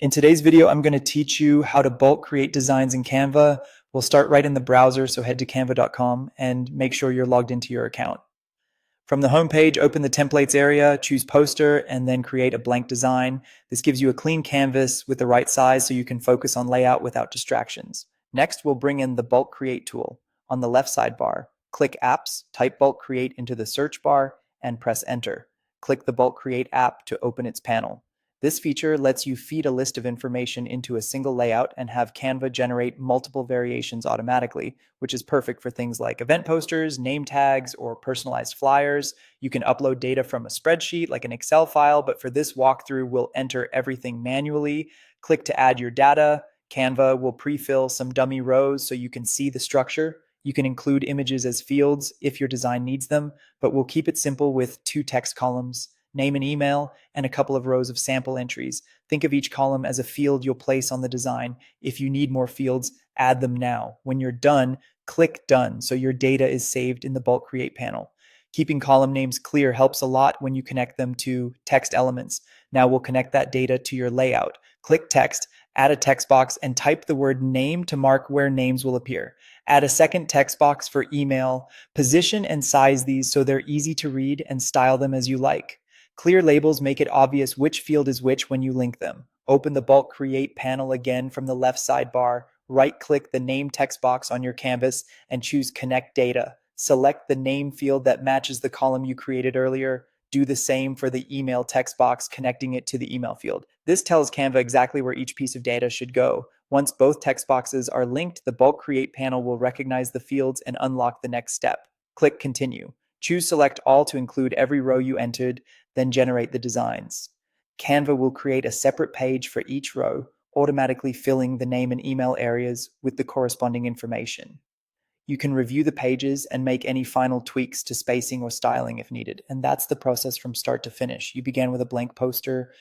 In today's video, I'm going to teach you how to bulk create designs in Canva. We'll start right in the browser, so head to canva.com and make sure you're logged into your account. From the homepage, open the templates area, choose poster, and then create a blank design. This gives you a clean canvas with the right size so you can focus on layout without distractions. Next, we'll bring in the bulk create tool. On the left sidebar, click apps, type bulk create into the search bar, and press enter. Click the bulk create app to open its panel. This feature lets you feed a list of information into a single layout and have Canva generate multiple variations automatically, which is perfect for things like event posters, name tags, or personalized flyers. You can upload data from a spreadsheet like an Excel file, but for this walkthrough, we'll enter everything manually. Click to add your data. Canva will pre-fill some dummy rows so you can see the structure. You can include images as fields if your design needs them, but we'll keep it simple with 2 text columns, name and email, and a couple of rows of sample entries. Think of each column as a field you'll place on the design. If you need more fields, add them now. When you're done, click Done so your data is saved in the bulk create panel. Keeping column names clear helps a lot when you connect them to text elements. Now we'll connect that data to your layout. Click Text, add a text box, and type the word name to mark where names will appear. Add a second text box for email. Position and size these so they're easy to read and style them as you like. Clear labels make it obvious which field is which when you link them. Open the bulk create panel again from the left sidebar, right-click the name text box on your canvas, and choose connect data. Select the name field that matches the column you created earlier. Do the same for the email text box, connecting it to the email field. This tells Canva exactly where each piece of data should go. Once both text boxes are linked, the bulk create panel will recognize the fields and unlock the next step. Click continue. Choose select all to include every row you entered, then generate the designs. Canva will create a separate page for each row, automatically filling the name and email areas with the corresponding information. You can review the pages and make any final tweaks to spacing or styling if needed. And that's the process from start to finish. You began with a blank poster,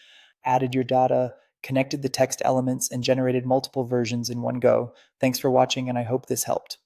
added your data, connected the text elements, and generated multiple versions in one go. Thanks for watching, and I hope this helped.